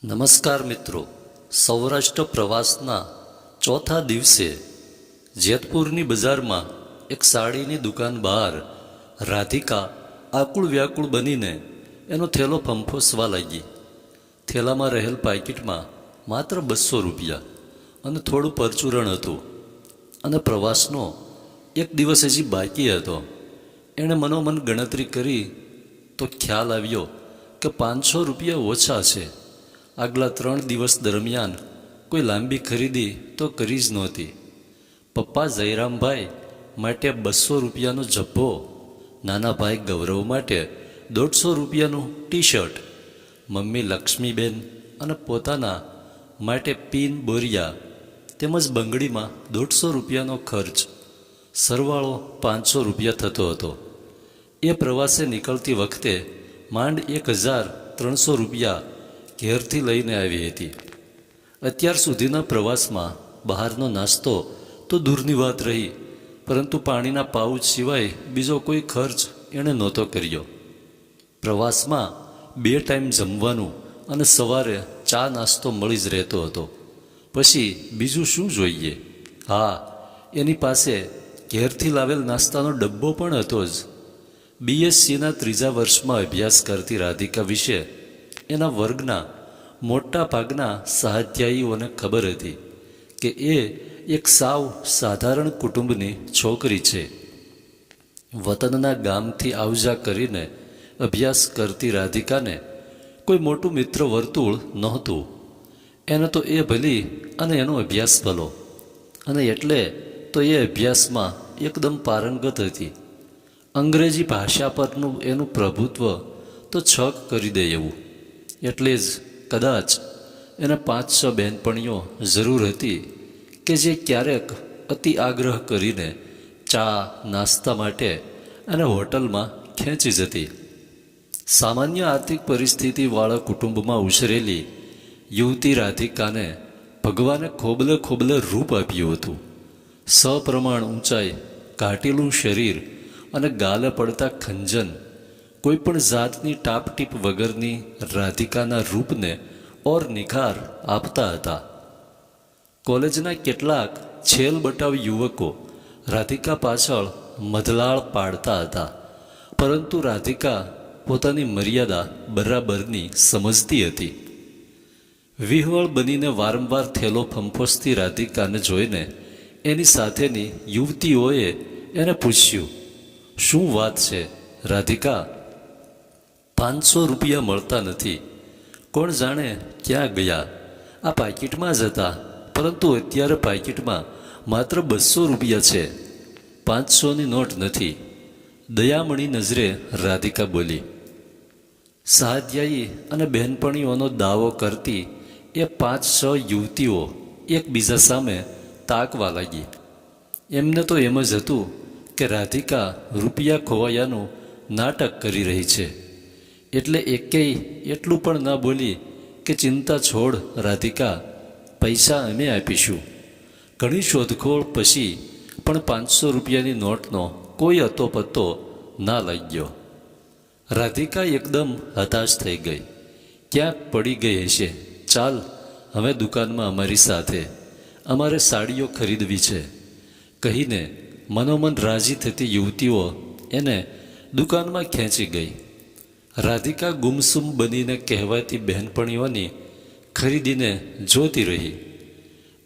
નમસ્કાર મિત્રો, સૌરાષ્ટ્ર પ્રવાસના ચોથા દિવસે જેતપુરની બજારમાં એક સાડીની દુકાન બહાર રાધિકા આકુળ વ્યાકુળ બનીને એનો થેલો ફંફોસવા લાગી. થેલામાં રહેલ પાકીટમાં માત્ર 200 રૂપિયા અને થોડું પરચુરણ હતું અને પ્રવાસનો એક દિવસ હજી બાકી હતો. એણે મનોમન ગણતરી કરી તો ખ્યાલ આવ્યો કે 500 રૂપિયા ઓછા છે. આગલા 3 દિવસ દરમિયાન કોઈ લાંબી ખરીદી તો કરી જ નહોતી. પપ્પા જયરામભાઈ માટે 200 રૂપિયાનો જબ્બો, નાના ભાઈ ગૌરવ માટે 150 રૂપિયાનું ટી શર્ટ, મમ્મી લક્ષ્મીબેન અને પોતાના માટે પીન બોરિયા તેમજ બંગડીમાં 150 રૂપિયાનો ખર્ચ, સરવાળો 500 રૂપિયા થતો હતો. એ પ્રવાસે નીકળતી વખતે માંડ 1300 રૂપિયા ઘેરથી લઈને આવી હતી. અત્યાર સુધીના પ્રવાસમાં બહારનો નાસ્તો તો દૂરની વાત રહી, પરંતુ પાણીના પાઉચ સિવાય બીજો કોઈ ખર્ચ એણે નહોતો કર્યો. પ્રવાસમાં 2 ટાઈમ જમવાનું અને સવારે ચા નાસ્તો મળી જ રહેતો હતો. પછી બીજું શું જોઈએ? હા, એની પાસે ઘેરથી લાવેલ નાસ્તાનો ડબ્બો પણ હતો જ. BScના 3જા વર્ષમાં અભ્યાસ કરતી રાધિકા વિશે એના વર્ગના મોટા ભાગના સહાધ્યાયીઓને ખબર હતી કે એ એક સાવ સાધારણ કુટુંબની છોકરી છે. વતનના ગામથી આવજા કરીને અભ્યાસ કરતી રાધિકાને કોઈ મોટું મિત્ર વર્તુળ નહોતું. એને તો એ ભલી અને એનો અભ્યાસ ભલો, અને એટલે તો એ અભ્યાસમાં એકદમ પારંગત હતી. અંગ્રેજી ભાષા પરનું એનું પ્રભુત્વ તો છક કરી દે એવું. એટલે જ કદાચ એને 5-6 બહેનપણીઓ જરૂર હતી કે જે ક્યારેક અતિ આગ્રહ કરીને ચા નાસ્તા માટે અને હોટલમાં ખેંચી જતી. સામાન્ય આર્થિક પરિસ્થિતિવાળા કુટુંબમાં ઉછરેલી યુવતી રાધિકાને ભગવાને ખોબલે ખોબલે રૂપ આપ્યું હતું. સપ્રમાણ ઊંચાઈ, ઘાટેલું શરીર અને ગાલે પડતા ખંજન કોઈ પણ જાતની ટાપટીપ વગરની રાધિકાના રૂપને ઓર નિખાર આપતા હતા. કોલેજના કેટલાક છેલ બટાવ યુવકો રાધિકા પાછળ મધલાળ પાડતા હતા, પરંતુ રાધિકા પોતાની મર્યાદા બરાબરની સમજતી હતી. વિહવળ બનીને વારંવાર થેલો ફંફોસતી રાધિકાને જોઈને એની સાથેની યુવતીઓએ એને પૂછ્યું, શું વાત છે રાધિકા? 500 રૂપિયા મળતા નથી. કોણ જાણે ક્યાં ગયા? આ પાકીટમાં જ હતા, પરંતુ અત્યારે પાકીટમાં માત્ર 200 રૂપિયા છે, 500ની નોટ નથી. દયામણી નજરે રાધિકા બોલી. સહાધ્યાયી અને બહેનપણીઓનો દાવો કરતી એ 5-6 યુવતીઓ એકબીજા સામે તાકવા લાગી. એમને તો એમ જ હતું કે રાધિકા રૂપિયા ખોવાયાનું નાટક કરી રહી છે. એટલે એકેય એટલું પણ ના બોલી કે ચિંતા છોડ રાધિકા, પૈસા અમે આપીશું. ઘણી શોધખોળ પછી પણ 500 રૂપિયાની નોટનો કોઈ અતોપત્તો ના લાગ્યો. રાધિકા એકદમ હતાશ થઈ ગઈ. ક્યાંક પડી ગઈ હશે. ચાલ હવે દુકાનમાં અમારી સાથે, અમારે સાડીઓ ખરીદવી છે કહીને મનોમન રાજી થતી યુવતીઓ એને દુકાનમાં ખેંચી ગઈ. રાધિકા ગુમસુમ બનીને કહેવાતી બહેનપણીઓની ખરીદીને જોતી રહી.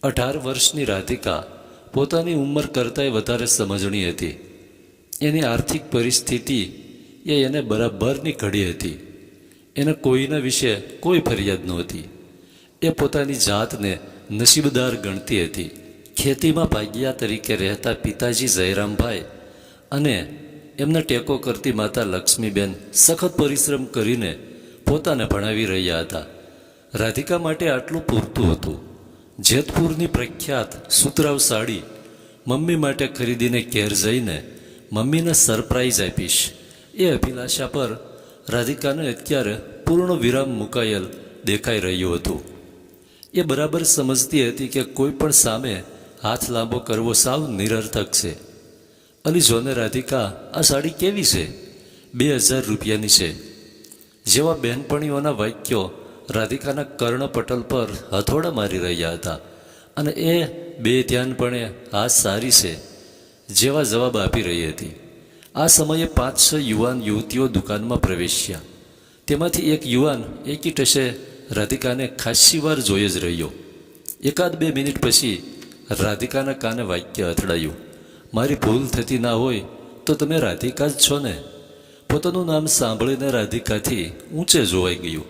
18 વર્ષની રાધિકા પોતાની ઉંમર કરતાંય વધારે સમજણી હતી. એની આર્થિક પરિસ્થિતિ એને બરાબરની ઘડી હતી. એને કોઈના વિશે કોઈ ફરિયાદ નહોતી. એ પોતાની જાતને નસીબદાર ગણતી હતી. ખેતીમાં ભાગ્યા તરીકે રહેતા પિતાજી જયરામભાઈ અને એમને ટેકો કરતી માતા લક્ષ્મીબેન સખત પરિશ્રમ કરીને પોતાને ભણાવી રહ્યા હતા. રાધિકા માટે આટલું પૂરતું હતું. જેતપુરની પ્રખ્યાત સુતરાવ સાડી મમ્મી માટે ખરીદીને ઘેર જઈને મમ્મીને સરપ્રાઈઝ આપીશ, એ અભિલાષા પર રાધિકાને અત્યારે પૂર્ણ વિરામ મુકાયેલ દેખાઈ રહ્યું હતું. એ બરાબર સમજતી હતી કે કોઈ પણ સામે હાથ લાંબો કરવો સાવ નિરર્થક છે. અલી જોને રાધિકા, આ સાડી કેવી છે? 2000 રૂપિયાની છે જેવા બહેનપણીઓના વાક્યો રાધિકાના કર્ણપટલ પર હથોડા મારી રહ્યા હતા અને એ બે ધ્યાનપણે આ સારી છે જેવા જવાબ આપી રહી હતી. આ સમયે 5-6 યુવાન યુવતીઓ દુકાનમાં પ્રવેશ્યા. તેમાંથી એક યુવાન એકી ટશે રાધિકાને ખાસ્સી વાર જોઈ જ રહ્યો. 1-2 મિનિટ પછી રાધિકાના કાને વાક્ય અથડાયું, મારી ભૂલ થતી ના હોય તો તમે રાધિકા જ છો ને? પોતાનું નામ સાંભળીને રાધિકાથી ઊંચે જોવાઈ ગયું.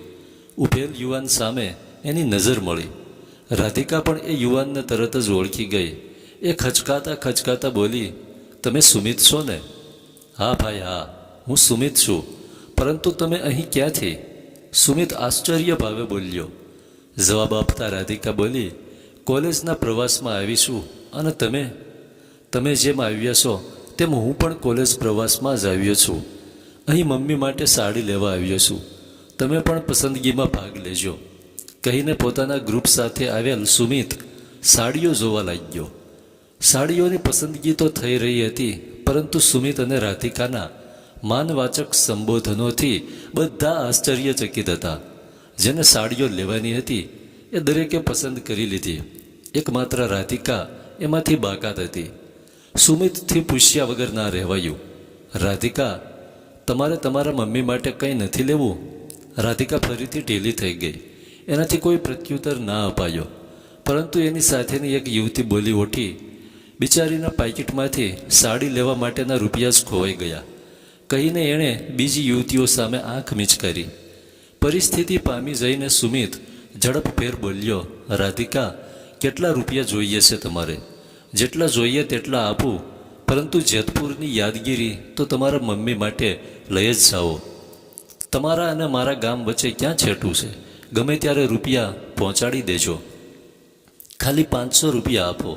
ઉભેલ યુવાન સામે એની નજર મળી. રાધિકા પણ એ યુવાનને તરત જ ઓળખી ગઈ. એ ખચકાતા બોલી, તમે સુમિત છો ને? હા ભાઈ હા, હું સુમિત છું, પરંતુ તમે અહીં ક્યાંથી? સુમિત આશ્ચર્ય ભાવે બોલ્યો. જવાબ આપતા રાધિકા બોલી, કોલેજના પ્રવાસમાં આવી છું. અને તમે જેમ આવ્યા છો તેમ હું પણ કોલેજ પ્રવાસમાં જ આવ્યો છું. અહીં મમ્મી માટે સાડી લેવા આવ્યો છું. તમે પણ પસંદગીમાં ભાગ લેજો, કહીને પોતાના ગ્રુપ સાથે આવેલ સુમિત સાડીઓ જોવા લાગ્યો. સાડીઓની પસંદગી તો થઈ રહી હતી, પરંતુ સુમિત અને રાધિકાના માનવાચક સંબોધનોથી બધા આશ્ચર્યચકિત હતા. જેને સાડીઓ લેવાની હતી એ દરેકે પસંદ કરી લીધી. એકમાત્ર રાધિકા એમાંથી બાકાત હતી. સુમિતથી પૂછ્યા વગર ના રહેવાયું. રાધિકા, તમારે તમારા મમ્મી માટે કંઈ નથી લેવું? રાધિકા ફરીથી ઢીલી થઈ ગઈ. એનાથી કોઈ પ્રત્યુત્તર ના અપાયો, પરંતુ એની સાથેની એક યુવતી બોલી ઉઠી, બિચારીના પાકીટમાંથી સાડી લેવા માટેના રૂપિયા જ ખોવાઈ ગયા, કહીને એણે બીજી યુવતીઓ સામે આંખ મીચકારી. પરિસ્થિતિ પામી જઈને સુમિત ઝડપભેર બોલ્યો, રાધિકા, કેટલા રૂપિયા જોઈએ છે તમારે? જેટલા જોઈએ તેટલા આપું, પરંતુ જેતપુરની યાદગીરી તો તમારા મમ્મી માટે લઈ જ જાઓ. તમારા અને મારા ગામ વચ્ચે ક્યાં છેટું છે? ગમે ત્યારે રૂપિયા પહોંચાડી દેજો. ખાલી 500 રૂપિયા આપો.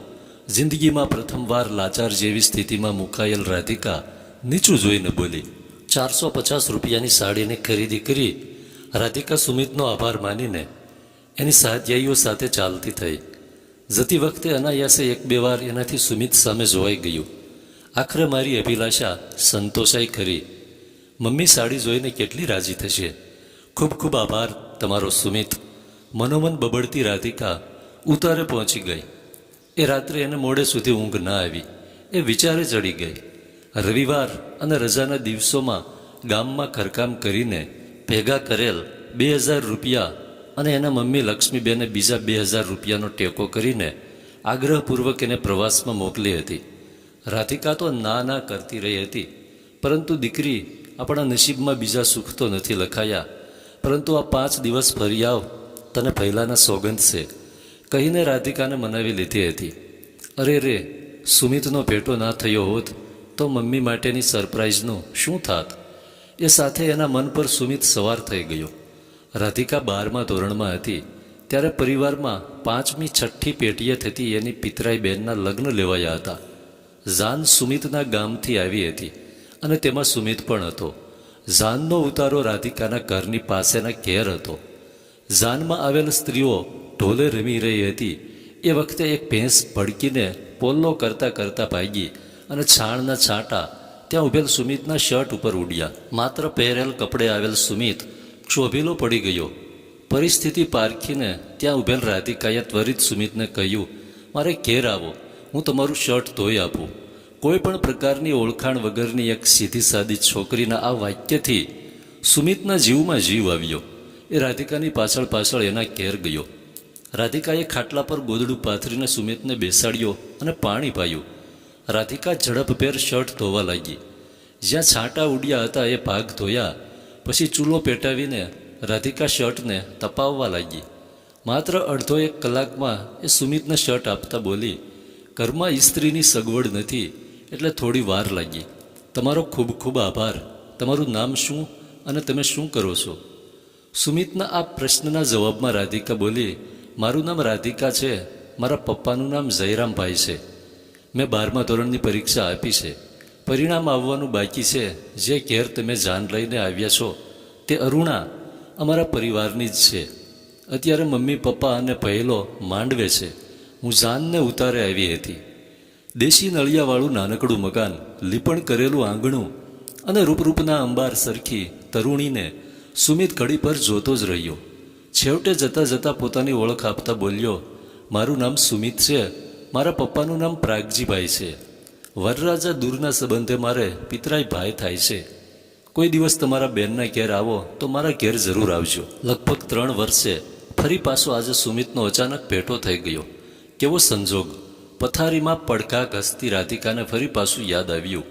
જિંદગીમાં પ્રથમવાર લાચાર જેવી સ્થિતિમાં મુકાયેલ રાધિકા નીચું જોઈને બોલી. 450 રૂપિયાની સાડીની ખરીદી કરી રાધિકા સુમિતનો આભાર માનીને એની સહાધ્યાયીઓ સાથે ચાલતી થઈ. જતી વખતે અનાયાસે 1-2 વાર એનાથી સુમિત સામે જોવાઈ ગયું. આખરે મારી અભિલાષા સંતોષાઈ ખરી. મમ્મી સાડી જોઈને કેટલી રાજી થશે. ખૂબ ખૂબ આભાર તમારો સુમિત. મનોમન બબડતી રાધિકા ઉતારે પહોંચી ગઈ. એ રાત્રે એને મોડે સુધી ઊંઘ ના આવી. એ વિચારે ચડી ગઈ. રવિવાર અને રજાના દિવસોમાં ગામમાં ઘરકામ કરીને ભેગા કરેલ 2000 રૂપિયા અને એના મમ્મી લક્ષ્મીબેને બીજા 2000 રૂપિયાનો ટેકો કરીને આગ્રહપૂર્વક એને પ્રવાસમાં મોકલી હતી. રાધિકા તો ના કરતી રહી હતી, પરંતુ દીકરી, આપણા નસીબમાં બીજા સુખ તો નથી લખાયા, પરંતુ આ 5 દિવસ ફરી આવ, તને પહેલાંના સોગંદ છે, કહીને રાધિકાને મનાવી લીધી હતી. અરે રે, સુમિતનો ભેટો ના થયો હોત તો મમ્મી માટેની સરપ્રાઇઝનું શું થાત? એ સાથે એના મન પર સુમિત સવાર થઈ ગયો. રાધિકા 12મા ધોરણમાં હતી ત્યારે પરિવારમાં 5મી-6ઠ્ઠી પેટીએ થતી એની પિતરાઈ બહેનના લગ્ન લેવાયા હતા. જાન સુમિતના ગામથી આવી હતી અને તેમાં સુમિત પણ હતો. જાનનો ઉતારો રાધિકાના ઘરની પાસેના ઘેર હતો. જાનમાં આવેલ સ્ત્રીઓ ઢોલે રમી રહી હતી. એ વખતે એક ભેંસ ભડકીને પોલ્લો કરતા ભાગી અને છાણના છાંટા ત્યાં ઉભેલ સુમિતના શર્ટ ઉપર ઉડ્યા. માત્ર પહેરેલ કપડે આવેલ સુમિત ક્ષોભીલો પડી ગયો. પરિસ્થિતિ પારખીને ત્યાં ઉભેલ રાધિકાએ ત્વરિત સુમિતને કહ્યું, મારે ઘેર આવો, હું તમારું શર્ટ ધોઈ આપું. કોઈ પણ પ્રકારની ઓળખાણ વગરની એક સીધી સાદી છોકરીના આ વાક્યથી સુમિતના જીવમાં જીવ આવ્યો. એ રાધિકાની પાછળ એના ઘેર ગયો. રાધિકાએ ખાટલા પર ગોદડું પાથરીને સુમિતને બેસાડ્યો અને પાણી પાયું. રાધિકા ઝડપભેર શર્ટ ધોવા લાગી. જ્યાં છાંટા ઉડ્યા હતા એ ભાગ ધોયા. પછી ચૂલો પેટાવીને રાધિકા શર્ટને તપાવવા લાગી. માત્ર અડધો 1 કલાકમાં એ સુમિતને શર્ટ આપતા બોલી, ઘરમાં ઇસ્ત્રીની સગવડ નથી એટલે થોડી વાર લાગી. તમારો ખૂબ ખૂબ આભાર. તમારું નામ શું અને તમે શું કરો છો? સુમિતના આ પ્રશ્નના જવાબમાં રાધિકા બોલી, મારું નામ રાધિકા છે. મારા પપ્પાનું નામ જયરામભાઈ છે. મેં 12મા ધોરણની પરીક્ષા આપી છે. પરિણામ આવવાનું બાકી છે. જે ઘેર તમે જાન લઈને આવ્યા છો તે અરુણા અમારા પરિવારની જ છે. અત્યારે મમ્મી પપ્પા અને પહેલો માંડવે છે. હું જાનને ઉતારે આવી હતી. દેશી નળિયાવાળું નાનકડું મકાન, લીપણ કરેલું આંગણું અને રૂપરૂપના અંબાર સરખી તરુણીને સુમિત ઘડી પર જોતો જ રહ્યો. છેવટે જતાં જતાં પોતાની ઓળખ આપતા બોલ્યો, મારું નામ સુમિત છે, મારા પપ્પાનું નામ પ્રાગજીભાઈ છે. વરરાજા દૂરના સંબંધે મારે પિતરાઈ ભાઈ થાય છે. કોઈ દિવસ તમારા બેનના ઘેર આવો તો મારા ઘેર જરૂર આવજો. લગભગ 3 વર્ષે ફરી પાછો આજે સુમિતનો અચાનક ભેટો થઈ ગયો. કેવો સંજોગ! પથારીમાં પડઘા ઘસતી રાધિકાને ફરી પાછું યાદ આવ્યું.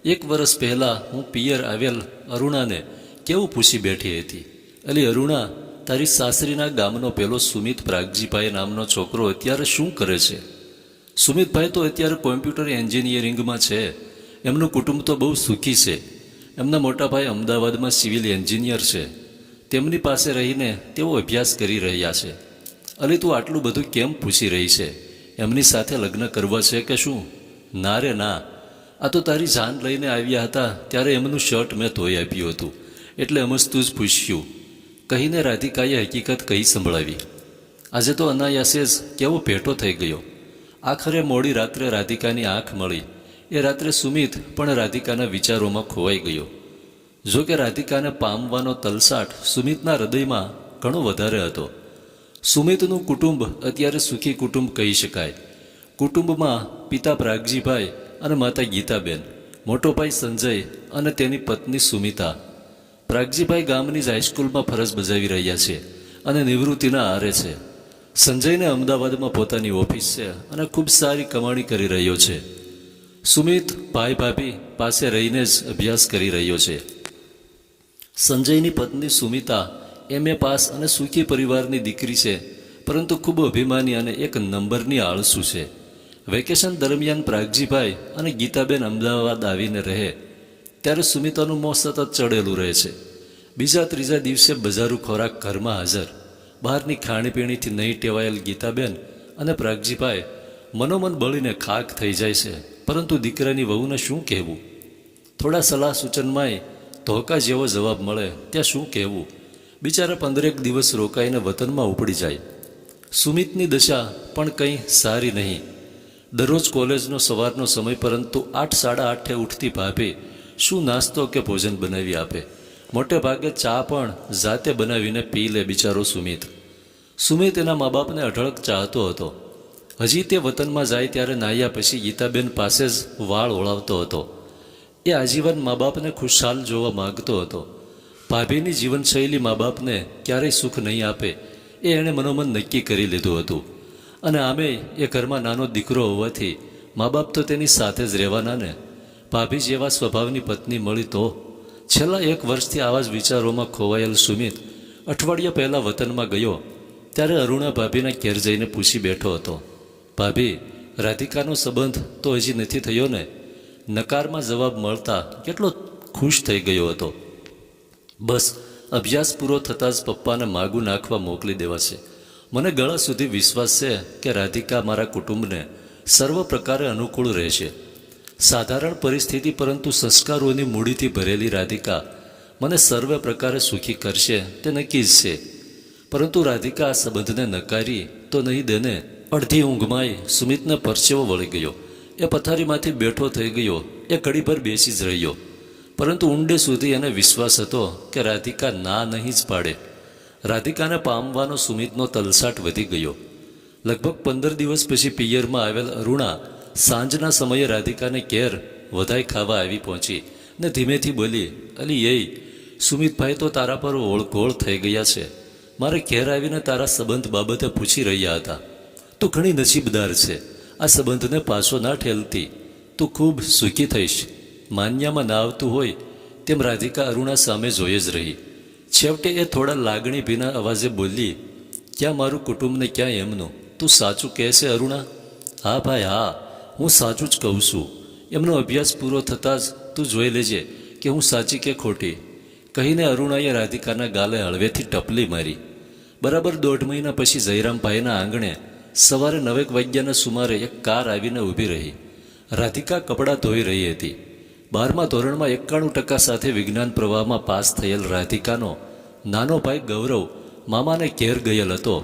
1 વર્ષ પહેલાં હું પિયર આવેલ અરુણાને કેવું પૂછી બેઠી હતી, અલી અરુણા, તારી સાસરીના ગામનો પેલો સુમિત પ્રાગજીભાઈ નામનો છોકરો અત્યારે શું કરે છે? સુમિતભાઈ તો અત્યારે કોમ્પ્યુટર એન્જિનિયરિંગમાં છે. એમનું કુટુંબ તો બહુ સુખી છે. એમના મોટાભાઈ અમદાવાદમાં સિવિલ એન્જિનિયર છે. તેમની પાસે રહીને તેઓ અભ્યાસ કરી રહ્યા છે. અલી તું આટલું બધું કેમ પૂછી રહી છે? એમની સાથે લગ્ન કરવા છે કે શું? ના રે ના, આ તો તારી જાન લઈને આવ્યા હતા ત્યારે એમનું શર્ટ મેં ધોઈ આપ્યું હતું એટલે અમસ્તું જ પૂછ્યું કહીને રાધિકાએ હકીકત કહી સંભળાવી. આજે તો અનાયાસે જ કેવો ભેટો થઈ ગયો. આખરે મોડી રાત્રે રાધિકાની આંખ મળી. એ રાત્રે સુમિત પણ રાધિકાના વિચારોમાં ખોવાઈ ગયો. જો કે રાધિકાને પામવાનો તલસાટ સુમિતના હૃદયમાં ઘણો વધારે હતો. સુમિતનું કુટુંબ અત્યારે સુખી કુટુંબ કહી શકાય. કુટુંબમાં પિતા પ્રાગજીભાઈ અને માતા ગીતાબેન, મોટો ભાઈ સંજય અને તેની પત્ની સુમિતા. પ્રાગજીભાઈ ગામની જ હાઈસ્કૂલમાં ફરજ બજાવી રહ્યા છે અને નિવૃત્તિના આરે છે. સંજયને અમદાવાદમાં પોતાની ઓફિસ છે અને ખૂબ સારી કમાણી કરી રહ્યો છે. સુમિત ભાઈ ભાભી પાસે રહીને જ અભ્યાસ કરી રહ્યો છે. સંજયની પત્ની સુમિતા MA પાસ અને સુખી પરિવારની દીકરી છે, પરંતુ ખૂબ અભિમાની અને એક નંબરની આળસુ છે. વેકેશન દરમિયાન પ્રાગજીભાઈ અને ગીતાબેન અમદાવાદ આવીને રહે ત્યારે સુમિતાનું મોં સતત ચડેલું રહે છે. બીજા ત્રીજા દિવસે બજારું ખોરાક ઘરમાં હાજર. બહારની ખાણીપીણીથી નહીં ટેવાયેલ ગીતાબેન અને પ્રાગજીભાઈ મનોમન બળીને ખાક થઈ જાય છે, પરંતુ દીકરાની વહુને શું કહેવું? થોડા સલાહ સૂચનમાંય ધોકા જેવો જવાબ મળે ત્યાં શું કહેવું? બિચારા 15 દિવસ રોકાઈને વતનમાં ઉપડી જાય. સુમિતની દશા પણ કંઈ સારી નહીં. દરરોજ કોલેજનો સવારનો સમય, પરંતુ 8-8:30 ઉઠતી ભાભી શું નાસ્તો કે ભોજન બનાવી આપે? મોટે ભાગે ચા પણ જાતે બનાવીને પી લે બિચારો સુમિત. સુમિત એના મા બાપને અઢળક ચાહતો હતો. હજી તે વતનમાં જાય ત્યારે નાહ્યા પછી ગીતાબેન પાસે જ વાળ ઓળાવતો હતો. એ આજીવન મા બાપને ખુશહાલ જોવા માગતો હતો. ભાભીની જીવનશૈલી મા બાપને ક્યારેય સુખ નહીં આપે એ એણે મનોમન નક્કી કરી લીધું હતું. અને આમે એ ઘરમાં નાનો દીકરો હોવાથી મા બાપ તો તેની સાથે જ રહેવાના ને. ભાભી જેવા સ્વભાવની પત્ની મળી તો. છેલ્લા 1 વર્ષથી આવા જ વિચારોમાં ખોવાયેલ સુમિત અઠવાડિયા પહેલાં વતનમાં ગયો ત્યારે અરુણા ભાભીના ઘેર જઈને પૂછી બેઠો હતો, ભાભી, રાધિકાનો સંબંધ તો હજી નથી થયો ને? નકારમાં જવાબ મળતા કેટલો ખુશ થઈ ગયો હતો. બસ અભ્યાસ પૂરો થતાં જ પપ્પાને માગું નાખવા મોકલી દેવાશે. મને ગળા સુધી વિશ્વાસ છે કે રાધિકા મારા કુટુંબને સર્વ પ્રકારે અનુકૂળ રહેશે. સાધારણ પરિસ્થિતિ પરંતુ સંસ્કારોની મૂડીથી ભરેલી રાધિકા મને સર્વે પ્રકારે સુખી કરશે તે નક્કી જ છે. પરંતુ રાધિકા આ સંબંધને નકારી તો નહીં દે ને. અડધી ઊંઘમાંય સુમિતને પરસેવો વળી ગયો. એ પથારીમાંથી બેઠો થઈ ગયો. એ ઘડીભર બેસી જ રહ્યો, પરંતુ ઊંડે સુધી એને વિશ્વાસ હતો કે રાધિકા ના નહીં જ પાડે. રાધિકાને પામવાનો સુમિતનો તલસાટ વધી ગયો. લગભગ 15 દિવસ પછી પિયરમાં આવેલ અરુણા સાંજના સમયે રાધિકાને ઘેર વધાઈ ખાવા આવી પહોંચી ને ધીમેથી બોલી, અલી એ સુમિતભાઈ તો તારા પર ઓળઘોળ થઈ ગયા છે. મારે ઘેર આવીને તારા સંબંધ બાબતે પૂછી રહ્યા હતા. તું ઘણી નસીબદાર છે. આ સંબંધને પાછો ના ઠેલતી. તું ખૂબ સુખી થઈશ. માન્યામાં ના આવતું હોય તેમ રાધિકા અરુણા સામે જોઈ જ રહી. છેવટે એ થોડા લાગણી ભીના અવાજે બોલી, ક્યાં મારું કુટુંબ ને ક્યાં એમનું? તું સાચું કહે છે અરુણા? હા ભાઈ હા, હું સાચું જ કહું છું. એમનો અભ્યાસ પૂરો થતાં જ તું જોઈ લેજે કે હું સાચી કે ખોટી, કહીને અરુણાએ રાધિકાના ગાલે હળવેથી ટપલી મારી. બરાબર 1.5 મહિના પછી જયરામભાઈના આંગણે સવારે 9 વાગ્યાના સુમારે એક કાર આવીને ઊભી રહી. રાધિકા કપડાં ધોઈ રહી હતી. 12મા ધોરણમાં 91% સાથે વિજ્ઞાન પ્રવાહમાં પાસ થયેલ રાધિકાનો નાનો ભાઈ ગૌરવ મામાને ઘેર ગયેલ હતો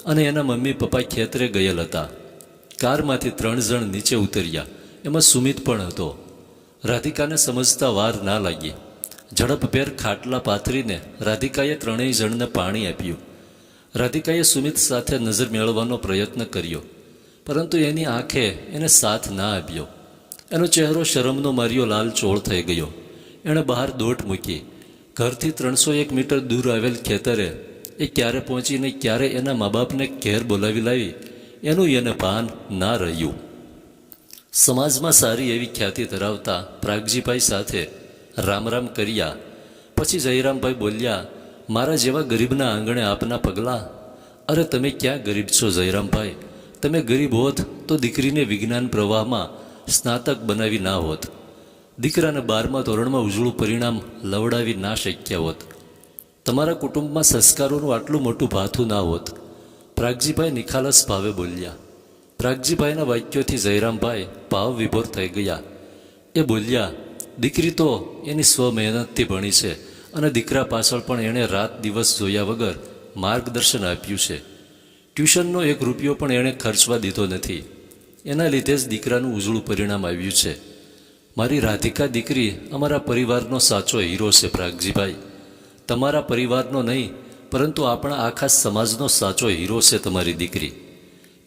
અને એના મમ્મી પપ્પા ખેતરે ગયેલ હતા. કારમાંથી 3 જણ નીચે ઉતર્યા. એમાં સુમિત પણ હતો. રાધિકાને સમજતા વાર ના લાગી. ઝડપભેર ખાટલા પાથરીને રાધિકાએ 3 જણને પાણી આપ્યું. રાધિકાએ સુમિત સાથે નજર મેળવવાનો પ્રયત્ન કર્યો, પરંતુ એની આંખે એને સાથ ના આપ્યો. એનો ચહેરો શરમનો માર્યો લાલચોળ થઈ ગયો. એણે બહાર દોટ મૂકી. ઘરથી 301 મીટર દૂર આવેલ ખેતરે એ ક્યારે પહોંચીને ક્યારે એના મા બાપને ઘેર બોલાવી લાવી એનું એને ભાન ના રહ્યું. સમાજમાં સારી એવી ખ્યાતિ ધરાવતા પ્રાગજીભાઈ સાથે રામ રામ કર્યા પછી જયરામભાઈ બોલ્યા, મારા જેવા ગરીબના આંગણે આપના પગલાં. અરે તમે ક્યાં ગરીબ છો જયરામભાઈ? તમે ગરીબ હોત તો દીકરીને વિજ્ઞાન પ્રવાહમાં સ્નાતક બનાવી ના હોત, દીકરાને 12મા ધોરણમાં ઉજળું પરિણામ લવડાવી ના શક્યા હોત, તમારા કુટુંબમાં સંસ્કારોનું આટલું મોટું ભાથું ના હોત. પ્રાગજીભાઈ નિખાલસ ભાવે બોલ્યા. પ્રાગજીભાઈના વાક્યોથી જયરામભાઈ ભાવ વિભોર થઈ ગયા. એ બોલ્યા, દીકરી તો એની સ્વ મહેનતથી ભણી છે અને દીકરા પાછળ પણ એણે રાત દિવસ જોયા વગર માર્ગદર્શન આપ્યું છે. ટ્યુશનનો 1 રૂપિયો પણ એણે ખર્ચવા દીધો નથી. એના લીધે જ દીકરાનું ઉજળું પરિણામ આવ્યું છે. મારી રાધિકા દીકરી અમારા પરિવારનો સાચો હીરો છે પ્રાગજીભાઈ. તમારા પરિવારનો નહીં, પરંતુ આપણા આખા સમાજનો સાચો હીરો છે તમારી દીકરી.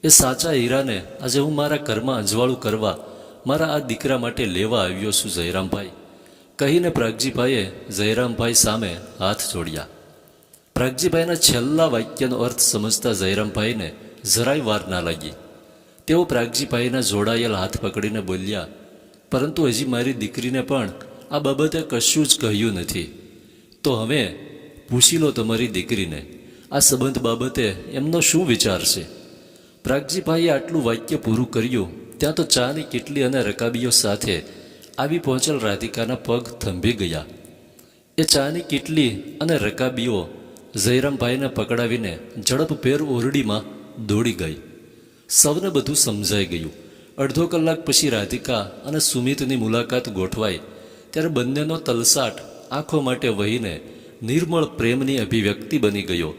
એ સાચા હીરાને આજે હું મારા ઘરમાં અજવાળું કરવા મારા આ દીકરા માટે લેવા આવ્યો છું જયરામભાઈ, કહીને પ્રાગજીભાઈએ જયરામભાઈ સામે હાથ જોડ્યા. પ્રાગજીભાઈના છેલ્લા વાક્યનો અર્થ સમજતા જયરામભાઈને જરાય વાર ના લાગી. તેઓ પ્રાગજીભાઈના જોડાયેલ હાથ પકડીને બોલ્યા, પરંતુ હજી મારી દીકરીને પણ આ બાબતે કશું જ કહ્યું નથી. તો હવે પૂછી લો તમારી દીકરીને આ સંબંધ બાબતે એમનો શું વિચાર છે. પ્રાગજીભાઈએ આટલું વાક્ય પૂરું કર્યું ત્યાં તો ચાની કીટલી અને રકાબીઓ સાથે આવી પહોંચેલ રાધિકાના પગ થંભી ગયા. એ ચાની કીટલી અને રકાબીઓ જયરામભાઈને પકડાવીને ઝડપભેર ઓરડીમાં દોડી ગઈ. સૌને બધું સમજાઈ ગયું. અડધો કલાક પછી રાધિકા અને સુમિતની મુલાકાત ગોઠવાઈ ત્યારે બંનેનો તલસાટ આંખો માટે વહીને નિર્મળ પ્રેમની અભિવ્યક્તિ બની ગયો.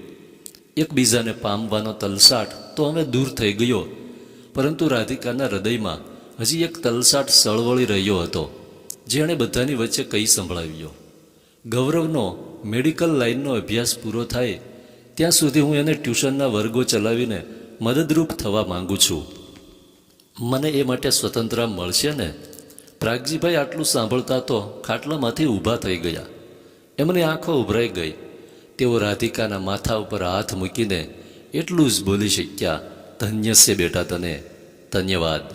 એકબીજાને પામવાનો તલસાટ તો હવે દૂર થઈ ગયો, પરંતુ રાધિકાના હૃદયમાં હજી એક તલસાટ સળવળી રહ્યો હતો, જેણે બધાની વચ્ચે કહી સંભળાવ્યો, ગૌરવનો મેડિકલ લાઇનનો અભ્યાસ પૂરો થાય ત્યાં સુધી હું એને ટ્યુશનના વર્ગો ચલાવીને મદદરૂપ થવા માંગુ છું. મને એ માટે સ્વતંત્ર મળશે ને? પ્રાગજીભાઈ આટલું સાંભળતા તો ખાટલામાંથી ઊભા થઈ ગયા. એમની આંખો ઉભરાઈ ગઈ. તેઓ રાધિકાના માથા ઉપર હાથ મૂકીને એટલું જ બોલી શક્યા, ધન્ય છે બેટા તને, ધન્યવાદ.